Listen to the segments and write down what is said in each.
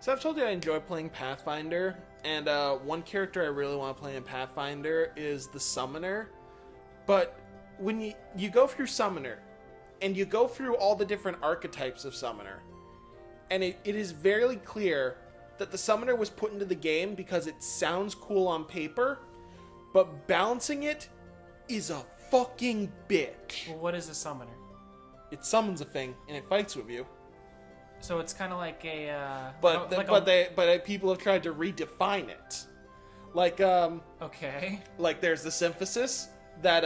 So I've told you I enjoy playing Pathfinder, and one character I really want to play in Pathfinder is the Summoner. But when you go through Summoner, and you go through all the different archetypes of Summoner, and it is very clear that the Summoner was put into the game because it sounds cool on paper, but balancing it is a fucking bitch. Well, what is a summoner? It summons a thing, and it fights with you. So it's kind of like a... But people have tried to redefine it. Like, Okay. Like, there's the Symphysis, that,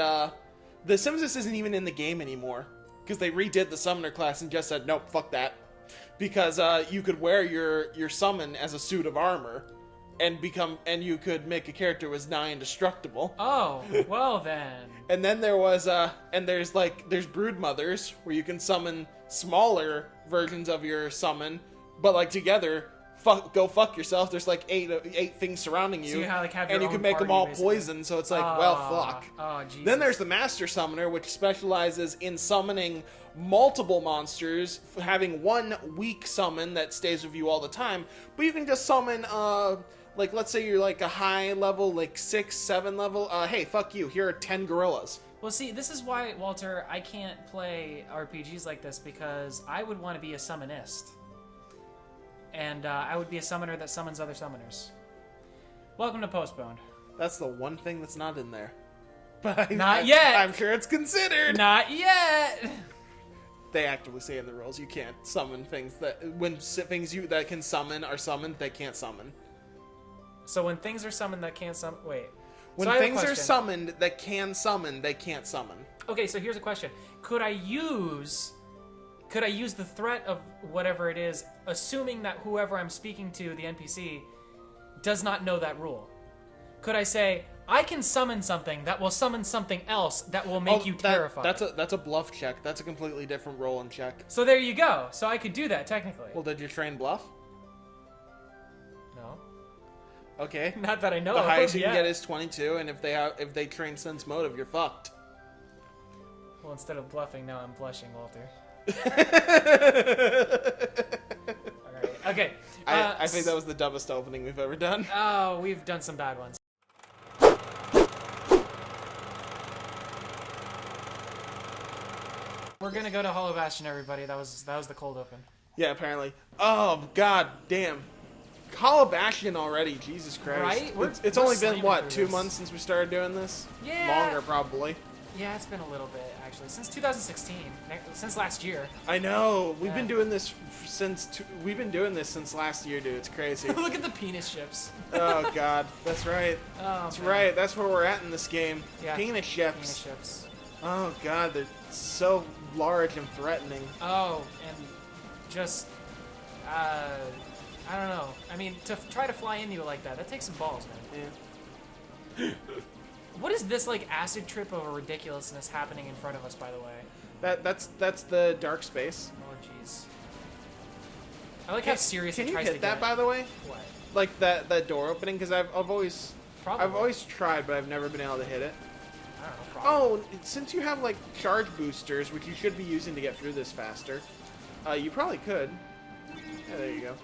the Symphysis isn't even in the game anymore. Because they redid the Summoner class and just said, nope, fuck that. Because, you could wear your summon as a suit of armor, and you could make a character who was nigh indestructible. Oh, well then. And then there's Brood Mothers, where you can summon smaller versions of your summon, but like together, go fuck yourself. There's like eight things surrounding you, so you have your and you own can make party, them all basically. poison. So it's like, well, fuck. Oh, Jesus. Then there's the Master Summoner, which specializes in summoning multiple monsters, having one weak summon that stays with you all the time. But you can just summon, like, let's say you're like a high level, like 6, 7 level. Hey, fuck you. Here are 10 gorillas. Well, see, this is why, Walter, I can't play RPGs like this, because I would want to be a summonist. And I would be a summoner that summons other summoners. Welcome to PostBoned. That's the one thing that's not in there. But Not yet! I'm sure it's considered. Not yet! They actively say in the rules you can't summon things that... When things that can summon are summoned, they can't summon. So when things are summoned that can't summon... Wait. When so things are summoned that can summon, they can't summon. Okay, so here's a question. Could I use the threat of whatever it is, assuming that whoever I'm speaking to, the NPC, does not know that rule? Could I say, I can summon something that will summon something else that will make you terrified? That's a bluff check. That's a completely different roll and check. So there you go. So I could do that, technically. Well, did you train bluff? No. Okay. Not that I know The of. highest you Yeah. can get is 22, and if they train sense motive, you're fucked. Well, instead of bluffing, now I'm blushing, Walter. Alright. Okay. I think that was the dumbest opening we've ever done. Oh, we've done some bad ones. We're gonna go to Hollow Bastion, everybody. That was the cold open. Yeah, apparently. Oh, god damn. Hollow Bastion already, Jesus Christ. Right? It's We're only been, slamming what, through 2 this. months since we started doing this? Yeah. Longer, probably. Yeah, it's been a little bit, actually. Since 2016. Since last year. I know. We've Yeah. been doing this since last year, dude. It's crazy. Look at the penis ships. Oh, god. That's right. Oh, That's man. right. That's where we're at in this game. Yeah. Penis ships. Penis ships. Oh, god. They're so large and threatening. Oh, and just, I don't know. I mean, to try to fly into you like that takes some balls, man. Yeah. What is this, like, acid trip of a ridiculousness happening in front of us, by the way? That's the dark space. Oh, jeez. I like how serious Can it you tries hit to that, get. by the way? What? Like that door opening? Because I've always Probably. tried, but I've never been able to hit it. I don't know, probably. Oh, since you have like charge boosters, which you should be using to get through this faster, you probably could. Yeah, there you go.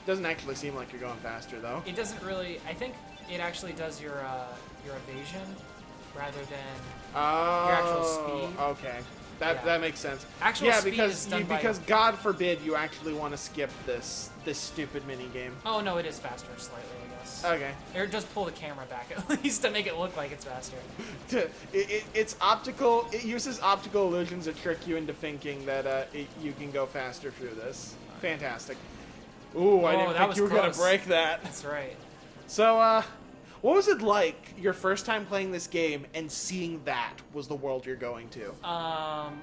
Doesn't actually seem like you're going faster though. It doesn't really. I think it actually does your evasion rather than your actual speed. Okay. That makes sense. Actual speed because is done by because God forbid you actually want to skip this stupid mini game. Oh no, it is faster slightly, I guess. Okay. Or just pull the camera back at least to make it look like it's faster. It's optical. It uses optical illusions to trick you into thinking that you can go faster through this. Fantastic. Ooh, I didn't think you were gonna break that. That's right. So, what was it like your first time playing this game and seeing that was the world you're going to?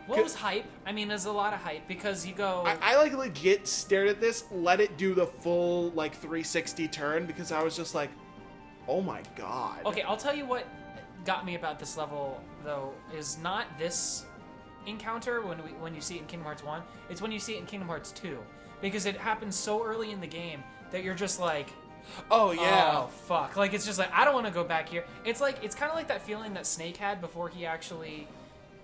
What was hype? I mean, there's a lot of hype because you go. I like legit stared at this, let it do the full like 360 turn because I was just like, oh my god. Okay, I'll tell you what got me about this level though is not this encounter when you see it in Kingdom Hearts 1. It's when you see it in Kingdom Hearts 2 because it happens so early in the game that you're just like. Oh yeah. Oh fuck! Like it's just like I don't want to go back here. It's kind of like that feeling that Snake had before he actually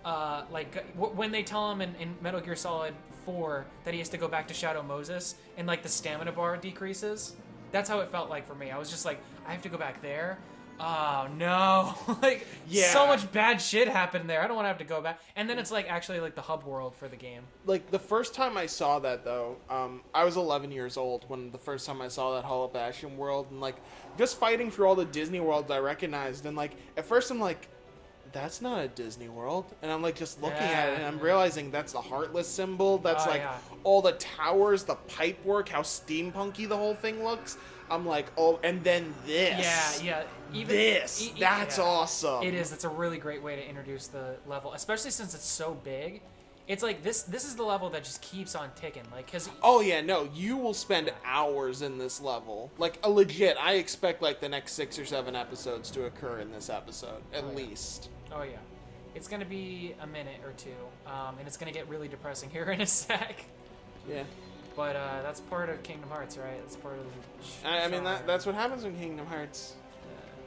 when they tell him in Metal Gear Solid 4 that he has to go back to Shadow Moses and like the stamina bar decreases. That's how it felt like for me. I was just like, I have to go back there. Oh no! Like, so much bad shit happened there. I don't want to have to go back. And then it's like actually like the hub world for the game. Like the first time I saw that though, I was 11 years old when the first time I saw that Hall of Bastion world, and like just fighting through all the Disney worlds I recognized, and like at first I'm like, that's not a Disney world, and I'm like just looking at it and I'm realizing that's the Heartless symbol. That's all the towers, the pipe work, how steampunky the whole thing looks. I'm like, oh, and then this. Yeah. That's awesome. It is. It's a really great way to introduce the level, especially since it's so big. It's like this is the level that just keeps on ticking. Like, cause oh yeah, no, you will spend hours in this level. Like, a legit, I expect like the next 6 or 7 episodes to occur in this episode, at least. Oh yeah. It's gonna be a minute or two, and it's gonna get really depressing here in a sec. Yeah. But that's part of Kingdom Hearts, right? That's part of the I mean, that's what happens in Kingdom Hearts.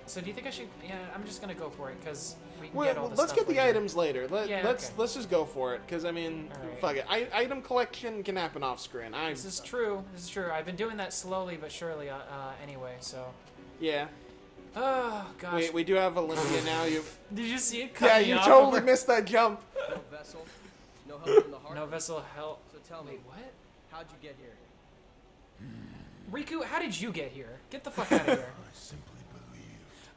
So do you think I should? Yeah, I'm just gonna go for it because we can get all the let's stuff get the later. items later. Let's just go for it because I mean, All right. fuck it. Item collection can happen off screen. This is true. I've been doing that slowly but surely. Anyway, so. Yeah. Oh gosh. We do have Olympia now. You. Did you see it? Yeah, you totally missed that jump. No vessel, no help from the heart. No vessel help. So tell me, Wait, what? how'd you get here? Riku, how did you get here? Get the fuck out of here. I simply believe.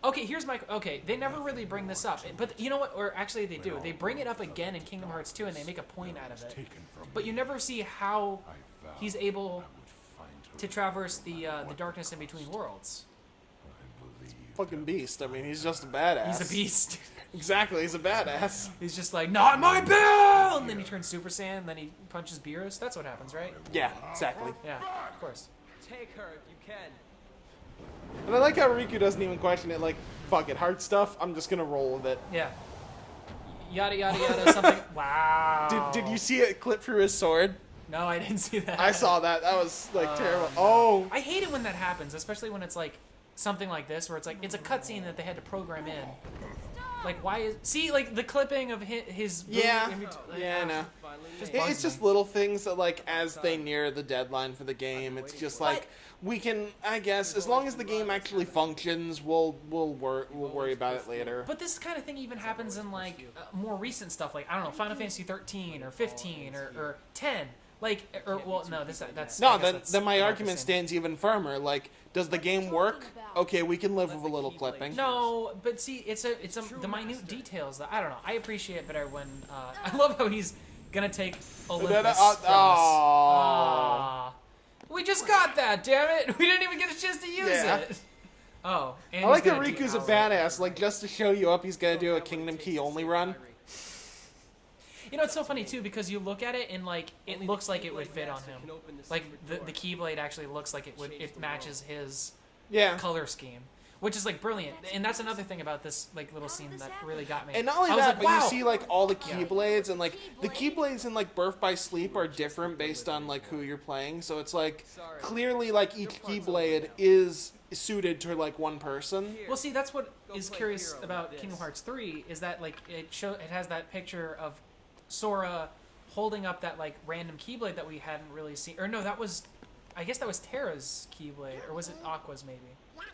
Okay, here's my... Okay, they never really bring this up. But you know what? Or actually they do. They bring it up again in Kingdom Hearts 2 and they make a point out of it. But you never see how he's able to traverse the darkness in between worlds. Fucking beast. I mean, he's just a badass. He's a beast. Exactly, he's a badass. He's just like, not my bill! And then he turns Super Saiyan, and then he punches Beerus. That's what happens, right? Yeah, exactly. Yeah, of course. Take her if you can. And I like how Riku doesn't even question it. Like, fuck it, heart stuff. I'm just gonna roll with it. Yeah. Yada yada yada something. Wow. Did you see it clip through his sword? No, I didn't see that. I saw that. That was like terrible. Oh. I hate it when that happens, especially when it's like something like this, where it's like it's a cutscene that they had to program in. Like, why is... See, like, the clipping of his... Yeah. Like, Yeah, I know. Just It's just little things that, like, as they near the deadline for the game, it's just like, we can, I guess, as long as the game actually functions, we'll worry about it later. But this kind of thing even happens in, like, more recent stuff, like, I don't know, Final Fantasy 13 or 15 or 10. Like, or, well, no, that's... No, I guess that's then my not the argument same. stands even firmer. Like, does the game work? Okay, we can live with a little clipping. No, but see, it's the minute details that I don't know. I appreciate it better when I love how he's gonna take Olympus from us. Aw. We just got that, damn it! We didn't even get a chance to use it. Oh, and I like he's that gonna Riku's a depower it. badass. Like, just to show you up, he's gonna do a Kingdom Key only run. You know, it's so funny too because you look at it and like it looks like it would fit on him. Like the Keyblade actually looks like it matches his color scheme, which is like brilliant. And that's another thing about this like little scene that really got me. And not only I was that, like, but wow. you see like all the Keyblades and like the Keyblades in like Birth by Sleep are different based on like who you're playing. So it's like clearly like each Keyblade is suited to like one person. Well, see, that's what is curious about Kingdom Hearts 3 is that like it has that picture of Sora holding up that like random Keyblade that we hadn't really seen. Or no, I guess that was Terra's Keyblade, or was it Aqua's maybe?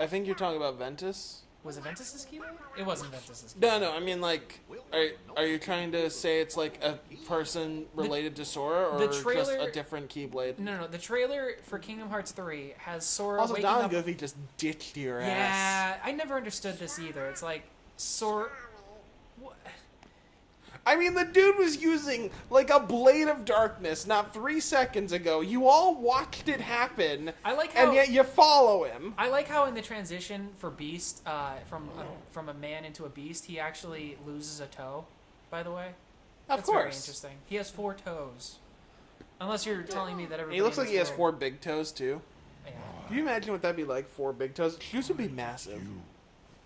I think you're talking about Ventus. Was it Ventus's Keyblade? It wasn't Ventus's No, Keyblade. I mean like, are you trying to say it's like a person related to Sora, or the just trailer- a different Keyblade? No. The trailer for Kingdom Hearts 3 has Sora Also, waking Don up. Goofy just ditched your ass. Yeah, I never understood this either. It's like Sora. I mean, the dude was using like a blade of darkness not 3 seconds ago. You all watched it happen. I like how, and yet you follow him. I like how in the transition for Beast, from a man into a beast, he actually loses a toe. By the way, Of that's very course. interesting. He has 4 toes. Unless you're telling me that everybody. He looks in like this he has world- 4 big toes too. Yeah. Can you imagine what that'd be like? 4 big toes. Shoes would be massive.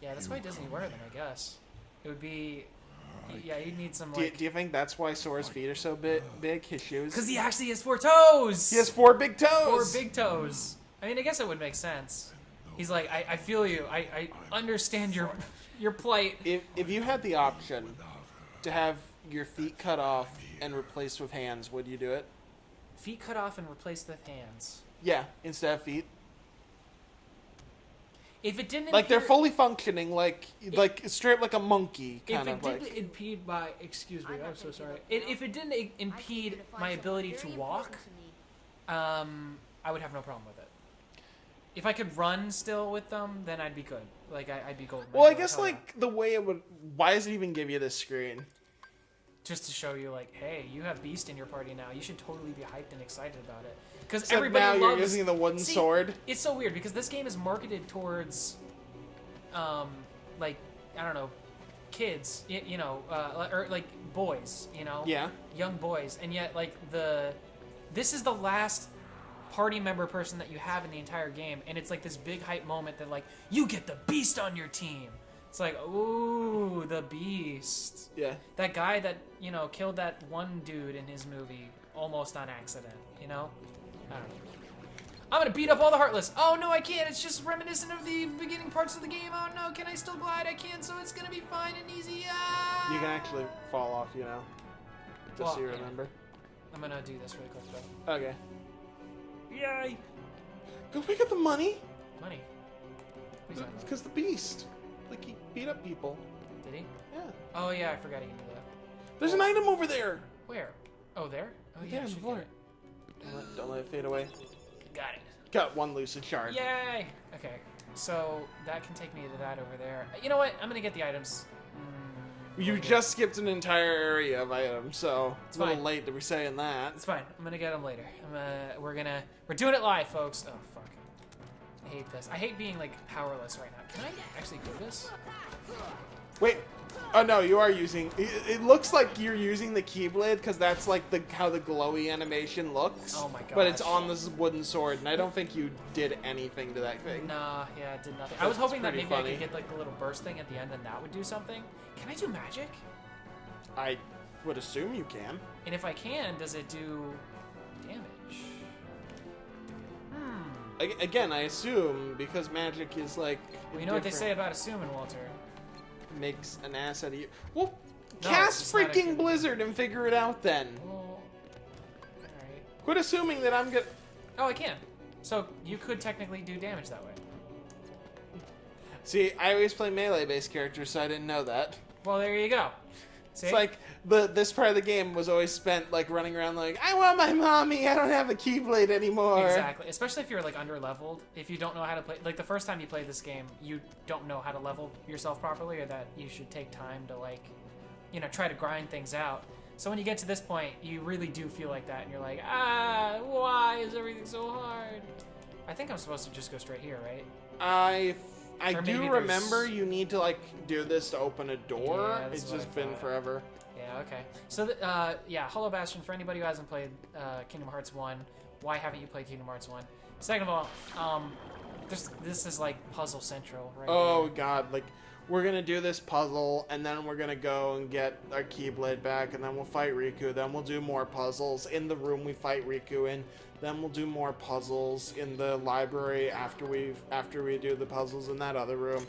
Yeah, that's why Disney wear them, I guess. It would be. Yeah, you'd need some Do like. you think that's why Sora's feet are so big? His shoes. Because he actually has 4 toes. He has 4 big toes. 4 big toes. I mean, I guess it would make sense. He's like, I feel you. I understand your plight. If you had the option to have your feet cut off and replaced with hands, would you do it? Feet cut off and replaced with hands. Yeah, instead of feet. If it didn't Like they're impede- fully functioning, like straight like a monkey, if kind it of didn't like. impede my, excuse me, I'm not I'm so gonna sorry. give up If it didn't I think impede you're gonna find my something ability to very walk, important to me. I would have no problem with it. If I could run still with them, then I'd be good. Like I'd be golden. Well, I I'd be guess hell yeah. like the way it would. Why does it even give you this screen? Just to show you, like, hey, you have Beast in your party now. You should totally be hyped and excited about it. Because Except everybody now loves... you're using the wooden See, sword. It's so weird because this game is marketed towards, like, I don't know, kids, you know, or like boys, you know, Yeah. young boys, and yet like this is the last party member person that you have in the entire game, and it's like this big hype moment that like you get the Beast on your team. It's like, ooh, the Beast. Yeah. That guy that, you know, killed that one dude in his movie almost on accident, you know? I don't know. I'm gonna beat up all the Heartless. Oh no, I can't. It's just reminiscent of the beginning parts of the game. Oh no, can I still glide? I can, so it's gonna be fine and easy. Ah! You can actually fall off, you know. Just Well, so you yeah. remember. I'm gonna do this really quick though. Okay. Yay! Go pick up the money. Money. What are you talking about? Because the beast. Like, he beat up people. Did he? Yeah. Oh yeah, I forgot he can do that. There's an item over there. Where? Oh, there? Oh Right yeah, there I on the should floor. get it. Don't let it fade away. Got it. Got one lucid shard. Yay! Okay, so that can take me to that over there. You know what? I'm gonna get the items. You Okay. just skipped an entire area of items, so It's a little fine. late to be saying that. It's fine. I'm gonna get them later. We're doing it live, folks. Oh fuck. I hate this. I hate being like powerless right now. Can I actually do this? Wait. Oh no, you are using. It looks like you're using the KeyBlade because that's like how the glowy animation looks. Oh my But it's gosh. on this wooden sword, and I don't think you did anything to that thing. Nah, yeah, it did nothing. I was That's hoping that pretty maybe I funny. could get like the little burst thing at the end and that would do something. Can I do magic? I would assume you can. And if I can, does it do damage? Again, I assume because magic is like. Well, you know what they say different- about assuming, Walter. Makes an ass out of you. Well, No, cast it's not a freaking good- Blizzard and figure it out then. Well, alright. Quit assuming that I'm gonna. Oh, I can. So you could technically do damage that way. See, I always play melee-based characters, so I didn't know that. Well, there you go. See? It's like this part of the game was always spent like running around like, I want my mommy, I don't have a Keyblade anymore. Exactly. Especially if you're like under leveled. If you don't know how to play, like the first time you play this game, you don't know how to level yourself properly, or that you should take time to like, you know, try to grind things out. So when you get to this point, you really do feel like that, and you're like, why is everything so hard? I think I'm supposed to just go straight here, right? I Or do maybe remember there's- you need to like do this to open a door. Yeah, that's It's what just I been thought. forever. Yeah, okay. So, yeah, Hollow Bastion, for anybody who hasn't played Kingdom Hearts 1, why haven't you played Kingdom Hearts 1? Second of all, this is like Puzzle Central, right? Oh here. god, like we're gonna do this puzzle and then we're gonna go and get our Keyblade back and then we'll fight Riku, then we'll do more puzzles in the room we fight Riku in, then we'll do more puzzles in the library after we do the puzzles in that other room.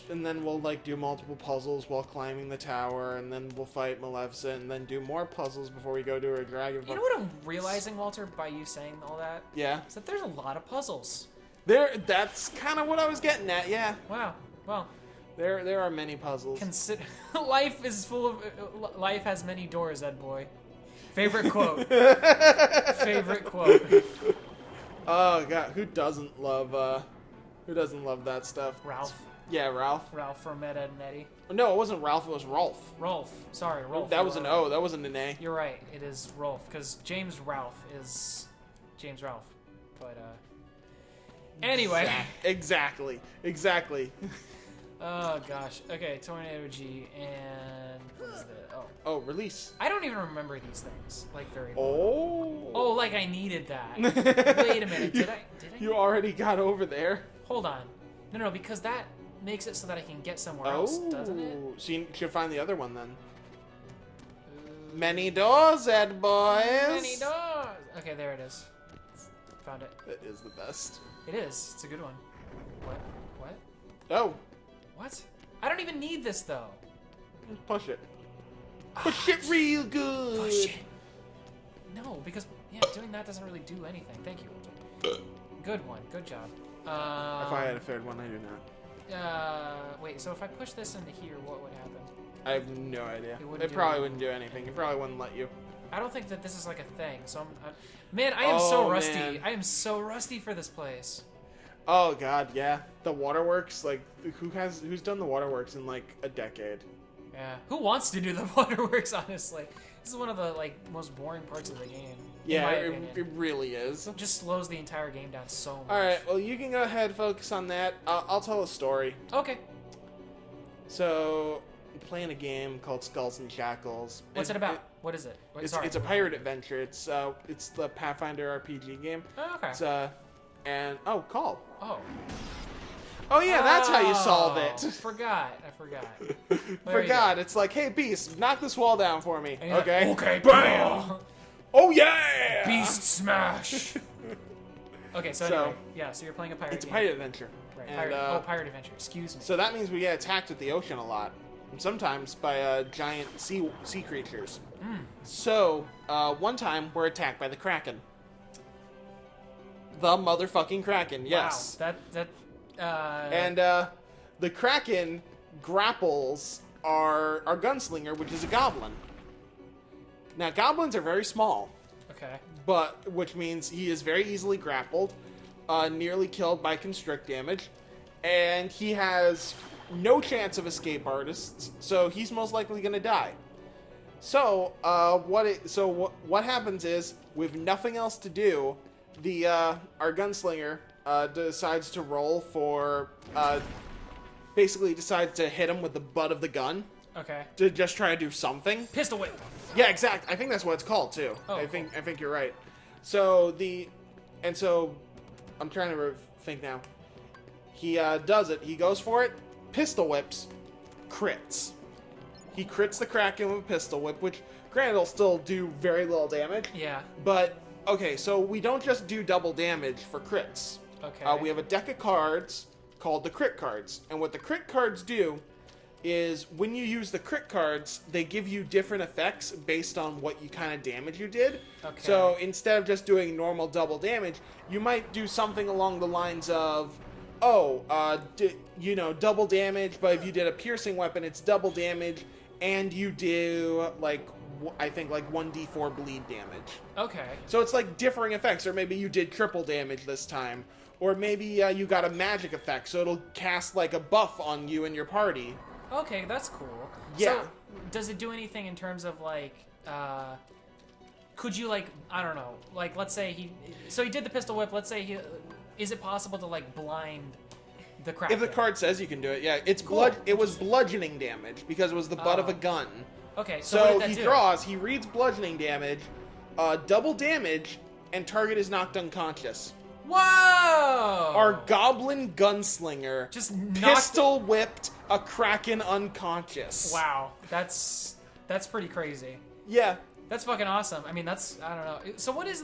And then we'll like do multiple puzzles while climbing the tower, and then we'll fight Maleficent, and then do more puzzles before we go to a dragon. You know what I'm realizing, Walter, by you saying all that? Yeah. Is that there's a lot of puzzles. That's kind of what I was getting at. Yeah. Wow. Well, There are many puzzles. consider life is full of life has many doors, Ed boy. Favorite quote. Favorite quote. Oh god, who doesn't love that stuff? Ralph. Yeah, Ralph. Ralph from Ed, Ed and Eddie. No, it wasn't Ralph, it was Rolf. Rolf. Sorry, Rolf. That was an O, that wasn't an A. You're right. It is Rolf because James Ralph is James Ralph. But anyway. Exactly. Oh gosh. Okay, Tornado G and what is that? Oh, Oh, release. I don't even remember these things like very well. Oh. Oh, like I needed that. Wait a minute. Did I? You already got over there. Hold on. No, because that makes it so that I can get somewhere else, doesn't it? So you should find the other one then. Many doors, Ed boys. Many doors. Okay, there it is. Found it. That is the best. It is. It's a good one. What? Oh, What? I don't even need this though. push it. Push it real good. Push it. No, because doing that doesn't really do anything. Thank you. Good one. Good job. If I had a third one, I do not. Wait. So if I push this into here, what would happen? I have no idea. wouldn't It do probably anything. wouldn't do anything. It probably wouldn't let you. I don't think that this is like a thing. So man, I am so Oh, rusty. man. I am so rusty for this place. Oh god, yeah. The waterworks, like who's done the waterworks in like a decade? Yeah. Who wants to do the waterworks? Honestly, this is one of the like most boring parts of the game. In Yeah, my it opinion. really is. It just slows the entire game down so much. All right, well you can go ahead focus on that. I'll tell a story. Okay. So, I'm playing a game called Skulls and Shackles. What's it about? What is it? Wait, sorry. It's a pirate adventure. It's the Pathfinder RPG game. Oh, okay. It's call. Oh. Oh yeah, that's how you solve Oh, it. Forgot. I forgot. There you Forgot. go. It's like, hey beast, knock this wall down for me. And you're like, Okay. Okay. Bam! Oh yeah! Beast smash. Okay. So So, anyway, yeah. So you're playing a pirate. It's a game. pirate adventure. Right. And, pirate adventure. Excuse me. So that means we get attacked at the ocean a lot, and sometimes by giant sea creatures. So one time we're attacked by the Kraken. The motherfucking Kraken, yes. Wow. That. And the Kraken grapples our gunslinger, which is a goblin. Now goblins are very small, Okay. but which means he is very easily grappled, nearly killed by constrict damage, and he has no chance of escape artists, so he's most likely going to die. So what happens is, with nothing else to do, our gunslinger decides to roll for basically decides to hit him with the butt of the gun Okay. to just try to do something. Pistol whip. Yeah, exactly. I think that's what it's called too. Oh, I think you're right. So I'm trying to think now. He does it. He goes for it. Pistol whips. Crits. He crits the Kraken with a pistol whip, which granted will still do very little damage. Yeah. But okay, so we don't just do double damage for crits. Okay. We have a deck of cards called the crit cards, and what the crit cards do is when you use the crit cards, they give you different effects based on what you kind of damage you did. Okay. So instead of just doing normal double damage, you might do something along the lines of, double damage, but if you did a piercing weapon, it's double damage, and you do I think 1d4 bleed damage. Okay. So it's like differing effects, or maybe you did triple damage this time, or maybe you got a magic effect, so it'll cast like a buff on you and your party. Okay, that's cool. Yeah. So, does it do anything in terms of could you I don't know, let's say he did the pistol whip. Let's say is it possible to blind the Kraken? If the card says you can do it, yeah. It's Cool. It was bludgeoning damage because it was the butt of a gun. Okay, so So what did that he do? draws, he reads bludgeoning damage, double damage, and target is knocked unconscious. Whoa! Our goblin gunslinger Just knocked- pistol whipped a Kraken unconscious. Wow, that's pretty crazy. Yeah. That's fucking awesome. I mean, I don't know. So what is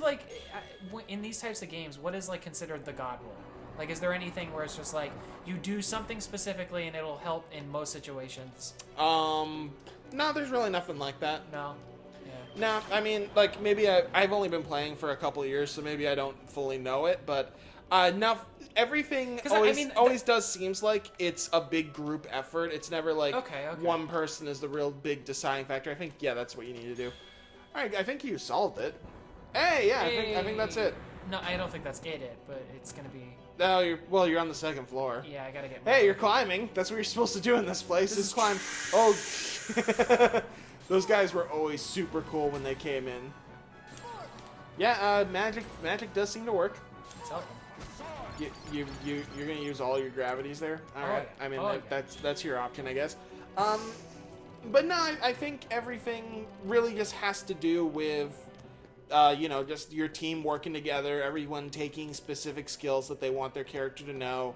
in these types of games, what is considered the god roll? Is there anything where it's just you do something specifically and it'll help in most situations? No, there's really nothing like that. No. Yeah. No, I mean, maybe I've only been playing for a couple of years, so maybe I don't fully know it, but now everything 'Cause, I mean, always does seems like it's a big group effort. It's never Okay. one person is the real big deciding factor. I think, yeah, that's what you need to do. All right, I think you solved it. Hey, yeah, I think that's it. No, I don't think that's it, but it's gonna be. No, you're on the second floor. Yeah, I gotta get. Hey, you're climbing. That's what you're supposed to do in this place. This is is climb. Oh, those guys were always super cool when they came in. Yeah, magic does seem to work. It's helping. You're gonna use all your gravities there. All right. yeah. I mean, Oh, yeah. that's your option, I guess. But no, I think everything really just has to do with, just your team working together, everyone taking specific skills that they want their character to know.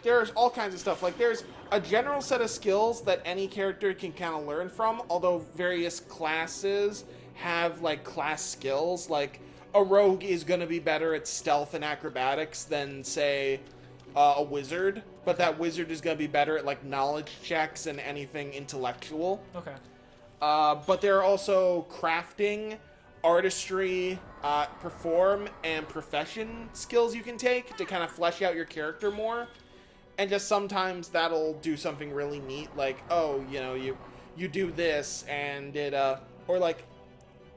There's all kinds of stuff. There's a general set of skills that any character can kind of learn from, although various classes have, class skills. A rogue is going to be better at stealth and acrobatics than, say, a wizard, but that wizard is going to be better at, knowledge checks and anything intellectual. Okay. But there are also crafting, artistry, perform, and profession skills you can take to kind of flesh out your character more. And just sometimes that'll do something really neat, like, oh, you know, you do this, and it, or like,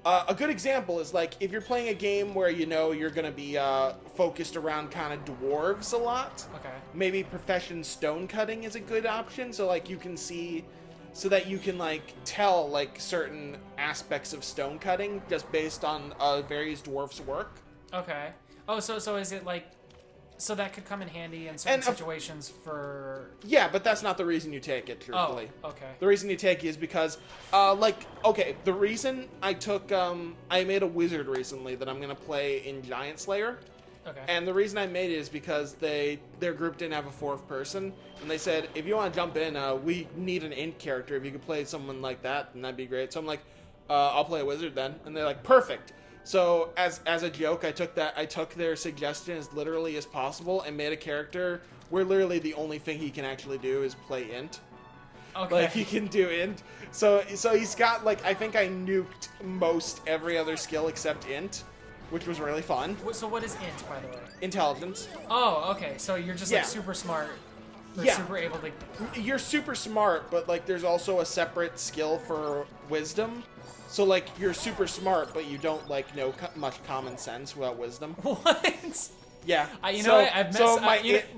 a good example is, like, if you're playing a game where you know you're gonna be, focused around kind of dwarves a lot, Okay. maybe profession stone cutting is a good option, so, like, you can see, so that you can, like, tell, like, certain aspects of stone cutting just based on, various dwarfs' work. Okay. Oh, so is it like, so that could come in handy in certain And situations for... Yeah, but that's not the reason you take it, truthfully. Oh, okay. The reason you take it is because, okay, the reason I took, I made a wizard recently that I'm going to play in Giant Slayer. Okay. And the reason I made it is because their group didn't have a fourth person. And they said, if you want to jump in, we need an int character. If you could play someone like that, then that'd be great. So I'm like, I'll play a wizard then. And they're like, perfect. So as a joke, I took their suggestion as literally as possible and made a character where literally the only thing he can actually do is play int. Okay. Like, he can do int. So he's got, like, I think I nuked most every other skill except int, which was really fun. So what is int, by the way? Intelligence. Oh, okay. So you're just Yeah. like super smart. Or Yeah. super able to... You're super smart, but, like, there's also a separate skill for wisdom. So, like, you're super smart, but you don't, like, know much common sense without wisdom. What? Yeah. You know what? I've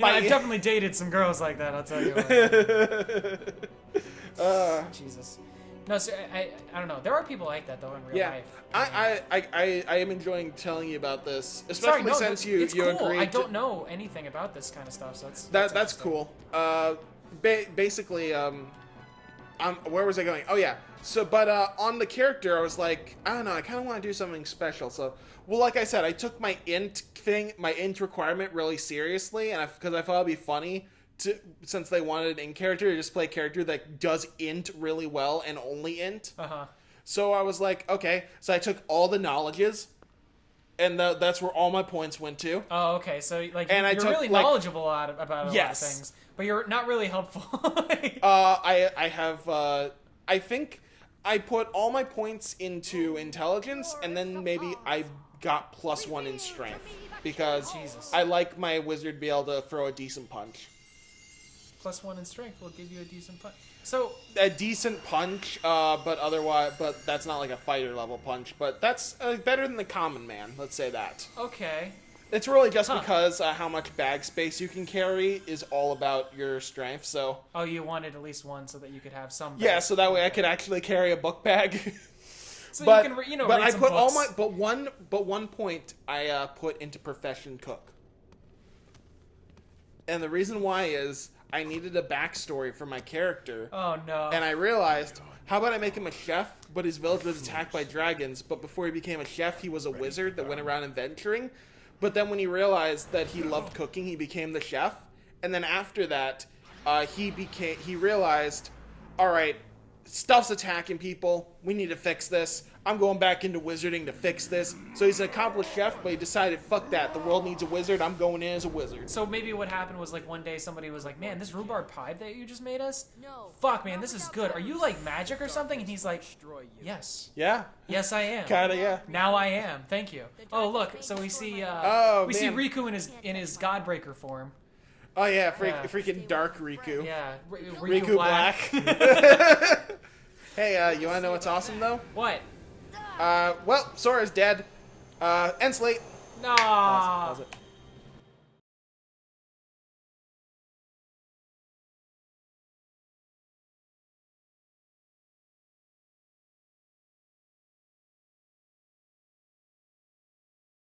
I've definitely dated some girls like that, I'll tell you what. Jesus. No, so I don't know. There are people like that, though, in real life. I am enjoying telling you about this, especially since you it's cool. agreed. I don't know anything about this kind of stuff, so That's interesting. cool. Basically, where was I going? Oh yeah. So, but on the character, I was like, I don't know. I kind of want to do something special. So, well, like I said, I took my int requirement really seriously, and because I thought it'd be funny since they wanted an int character to just play a character that does int really well and only int. Uh-huh. So I was like, okay. So I took all the knowledges, and that's where all my points went to. Oh, okay. So, like, And you're really knowledgeable about a lot of Yes. things, but you're not really helpful. I have, I think I put all my points into intelligence, and then maybe I got +1 in strength, because Jesus. I like my wizard to be able to throw a decent punch. +1 in strength will give you a decent punch. So A decent punch, but that's not like a fighter level punch, but that's better than the common man, let's say that. okay. It's really just because how much bag space you can carry is all about your strength, so... Oh, you wanted at least one so that you could have some. Yeah, bag. so that way I could actually carry a book bag. So but, you can, but read I some put all books. my one point I put into profession cook, and the reason why is I needed a backstory for my character. Oh no. And I realized, how about I make him a chef, but his village was attacked by dragons, but before he became a chef, he was a wizard that went around adventuring. But then when he realized that he loved cooking, he became the chef. And then after that, he realized, all right, stuff's attacking people. We need to fix this. I'm going back into wizarding to fix this. So he's an accomplished chef, but he decided, fuck that. The world needs a wizard. I'm going in as a wizard. So maybe what happened was, like, one day somebody was like, man, this rhubarb pie that you just made us? No. Fuck, man, this is good. Are you, like, magic or something? And he's like, Destroy you. yes. Yeah, Yes, I am. kinda, yeah. Now I am. Thank you. Oh, look. So we see, we see man. Riku in his Godbreaker form. Oh yeah, Yeah. freaking dark Riku. Yeah. Riku Black. Hey, you wanna know what's awesome though? What? Well, Sora's dead. End slate. No. Pause it.